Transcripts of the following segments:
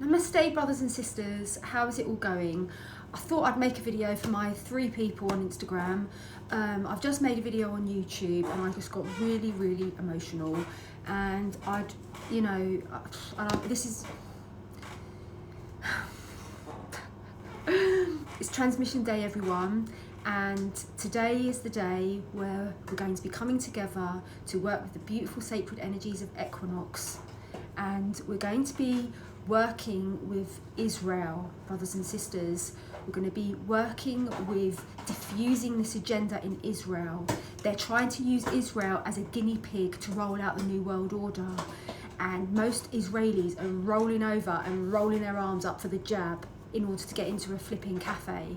Namaste, brothers and sisters. How is it all going? I thought I'd make a video for my 3 people on Instagram. I've just made a video on YouTube and I just got really, really emotional. And it's transmission day, everyone. And today is the day where we're going to be coming together to work with the beautiful sacred energies of Equinox. And we're going to be working with Israel, brothers and sisters. We're going to be working with diffusing this agenda in Israel. They're trying to use Israel as a guinea pig to roll out the New World Order. And most Israelis are rolling over and rolling their arms up for the jab in order to get into a flipping cafe.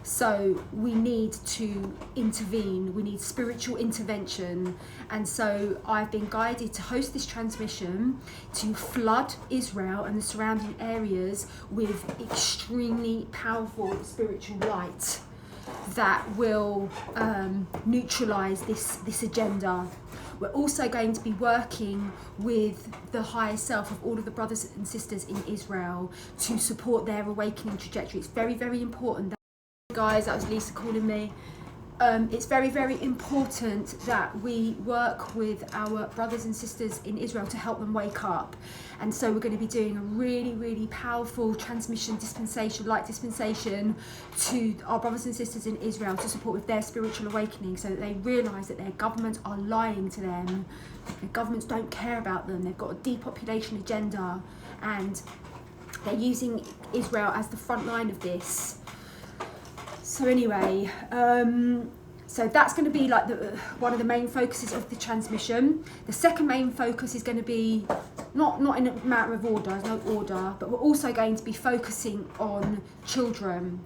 So we need to intervene, we need spiritual intervention. And so I've been guided to host this transmission to flood Israel and the surrounding areas with extremely powerful spiritual light that will neutralize this agenda. We're also going to be working with the higher self of all of the brothers and sisters in Israel to support their awakening trajectory. It's very, very important. Guys, that was Lisa calling me. It's very, very important that we work with our brothers and sisters in Israel to help them wake up. And so we're going to be doing a really, really powerful transmission dispensation, light dispensation to our brothers and sisters in Israel to support with their spiritual awakening, so that they realise that their governments are lying to them. Their governments don't care about them. They've got a depopulation agenda and they're using Israel as the front line of this. So anyway, so that's going to be like one of the main focuses of the transmission. The second main focus is going to be not in a matter of order, there's no order, but we're also going to be focusing on children.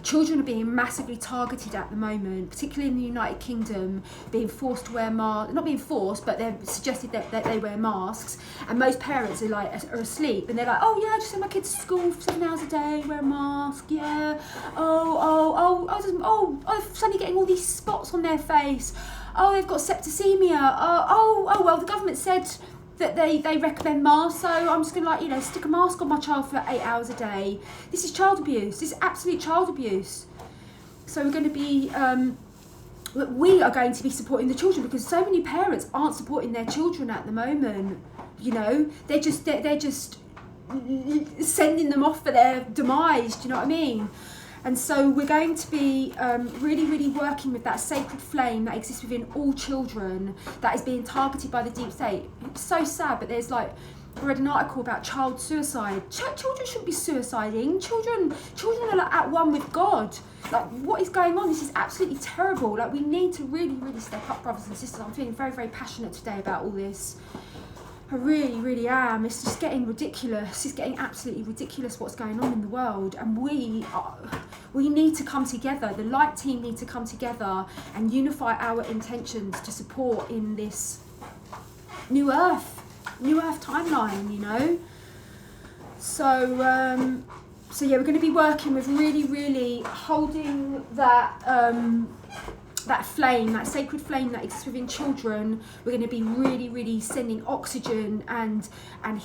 Children are being massively targeted at the moment, particularly in the United Kingdom, being forced to wear masks. Not being forced, but they're suggested that they wear masks. And most parents are asleep, and they're like, oh yeah, I just send my kids to school for 7 hours a day, wear a mask, yeah. Oh, suddenly getting all these spots on their face. Oh, they've got septicemia. Well, the government said that they recommend masks, so I'm just gonna stick a mask on my child for 8 hours a day. This is child abuse. This is absolute child abuse. So we're going to be we are going to be supporting the children, because so many parents aren't supporting their children at the moment. They're just sending them off for their demise. Do you know what I mean? And so we're going to be really, really working with that sacred flame that exists within all children that is being targeted by the deep state. It's so sad, but there's I read an article about child suicide. Children shouldn't be suiciding. Children are at one with God. What is going on? This is absolutely terrible. We need to really, really step up, brothers and sisters. I'm feeling very, very passionate today about all this. I really, really am. It's just getting ridiculous. It's getting absolutely ridiculous what's going on in the world, and we need to come together. The light team need to come together and unify our intentions to support in this new earth timeline. So yeah, we're going to be working with really, really holding that flame, that sacred flame that exists within children. We're going to be really, really sending oxygen and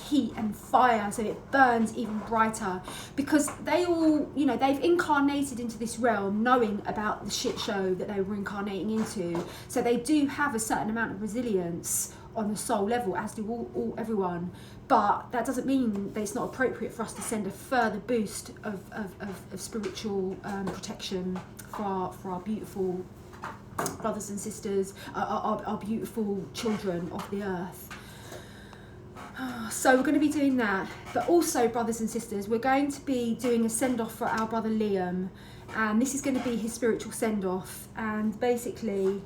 heat and fire so it burns even brighter, because they all, they've incarnated into this realm knowing about the shit show that they were incarnating into. So they do have a certain amount of resilience on the soul level, as do everyone. But that doesn't mean that it's not appropriate for us to send a further boost of spiritual protection for our beautiful brothers and sisters, our beautiful children of the earth. So we're going to be doing that, but also, brothers and sisters, we're going to be doing a send-off for our brother Liam, and this is going to be his spiritual send-off. And basically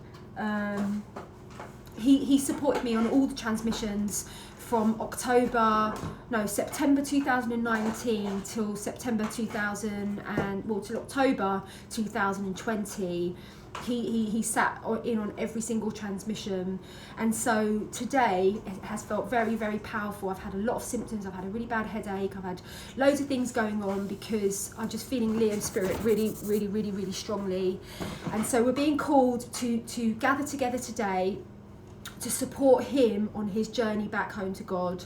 he supported me on all the transmissions from September 2019 till till October 2020. He sat in on every single transmission, and so today it has felt very, very powerful. I've had a lot of symptoms. I've had a really bad headache. I've had loads of things going on because I'm just feeling Liam's spirit really, really, really, really strongly. And so we're being called to gather together today to support him on his journey back home to God.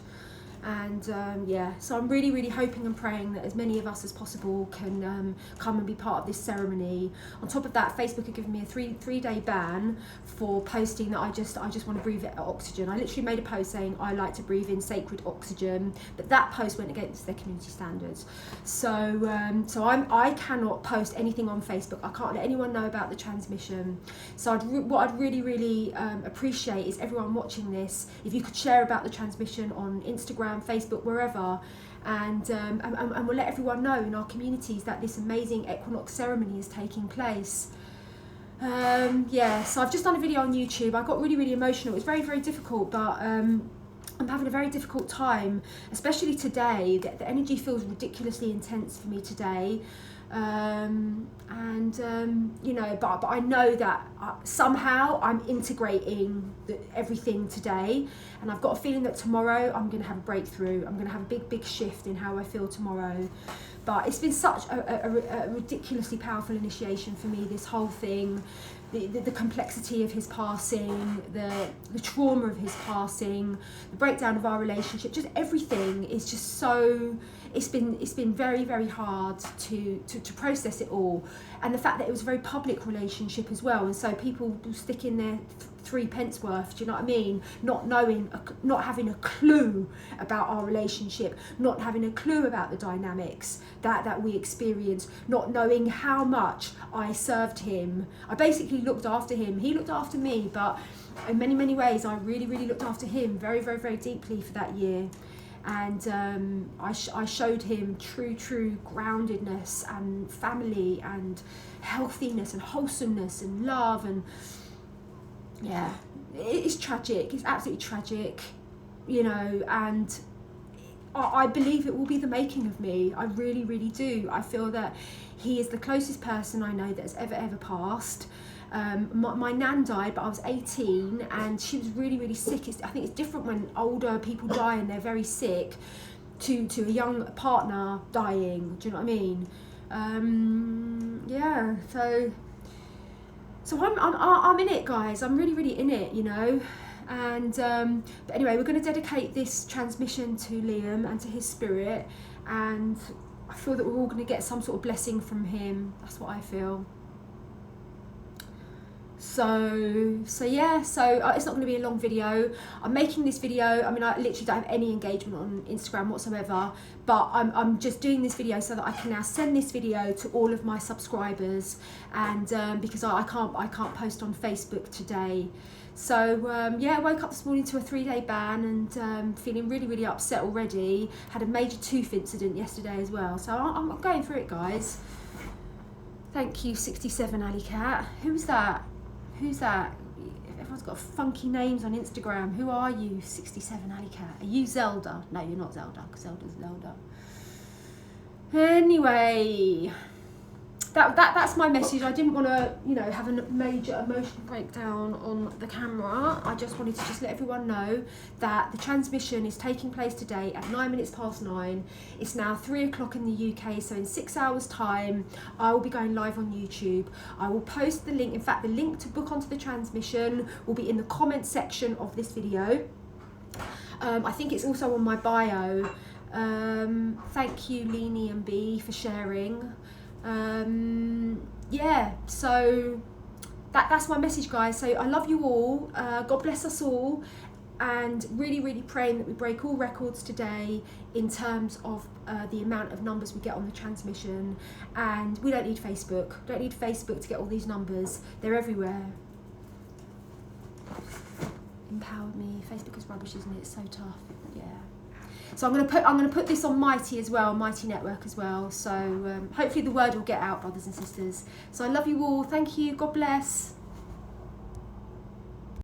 And yeah, so I'm really, really hoping and praying that as many of us as possible can come and be part of this ceremony. On top of that, Facebook had given me a three-day ban for posting that I just want to breathe oxygen. I literally made a post saying I like to breathe in sacred oxygen, but that post went against their community standards. So I cannot post anything on Facebook. I can't let anyone know about the transmission. So what I'd really, really appreciate is everyone watching this, if you could share about the transmission on Instagram, Facebook, wherever, and we'll let everyone know in our communities that this amazing equinox ceremony is taking place. Yeah, so I've just done a video on YouTube. I got really, really emotional. It was very, very difficult, but I'm having a very difficult time, especially today. The energy feels ridiculously intense for me today. You know, but I know that somehow I'm integrating everything today, and I've got a feeling that tomorrow I'm going to have a breakthrough. I'm going to have a big shift in how I feel tomorrow. But it's been such a ridiculously powerful initiation for me, this whole thing. The complexity of his passing, the trauma of his passing, the breakdown of our relationship, just everything is just so, it's been very, very hard to process it all. And the fact that it was a very public relationship as well, and so people will stick in their 3 pence worth, do you know what I mean? Not knowing, not having a clue about our relationship, not having a clue about the dynamics that we experience, not knowing how much I served him. I basically looked after him. He looked after me, but in many, many ways, I really, really looked after him very, very, very deeply for that year. And I showed him true groundedness and family and healthiness and wholesomeness and love, and yeah, it's tragic. It's absolutely tragic, you know, and I believe it will be the making of me. I really, really do. I feel that he is the closest person I know that has ever passed. My nan died, but I was 18, and she was really, really sick. I think it's different when older people die and they're very sick to a young partner dying. Do you know what I mean? Yeah. So I'm in it, guys. I'm really, really in it, you know. And but anyway, we're going to dedicate this transmission to Liam and to his spirit, and I feel that we're all going to get some sort of blessing from him. That's what I feel. So yeah, it's not going to be a long video. I'm making this video, I mean, I literally don't have any engagement on Instagram whatsoever, but I'm just doing this video so that I can now send this video to all of my subscribers, and because I can't post on Facebook today. So yeah, I woke up this morning to a 3-day ban, and feeling really, really upset already. Had a major tooth incident yesterday as well, so I'm going through it, guys. Thank you, 67 Alley Cat. Who's that? Who's that? Everyone's got funky names on Instagram. Who are you, 67 Alley Cat? Are you Zelda? No, you're not Zelda, because Zelda's Zelda. Anyway, that's my message. I didn't want to, you know, have a major emotional breakdown on the camera. I just wanted to just let everyone know that the transmission is taking place today at 9:09. It's now 3 o'clock in the UK, so in 6 hours time I will be going live on YouTube. I will post the link. In fact, the link to book onto the transmission will be in the comment section of this video. I think it's also on my bio. Thank you, Leanie and B, for sharing. Yeah, so that's my message, guys. So I love you all. God bless us all, and really, really praying that we break all records today in terms of the amount of numbers we get on the transmission. And we don't need Facebook. Don't need Facebook to get all these numbers. They're everywhere. Empowered me. Facebook is rubbish, isn't it? It's so tough. Yeah. So I'm gonna put this on Mighty as well, Mighty Network as well. So hopefully the word will get out, brothers and sisters. So I love you all. Thank you. God bless.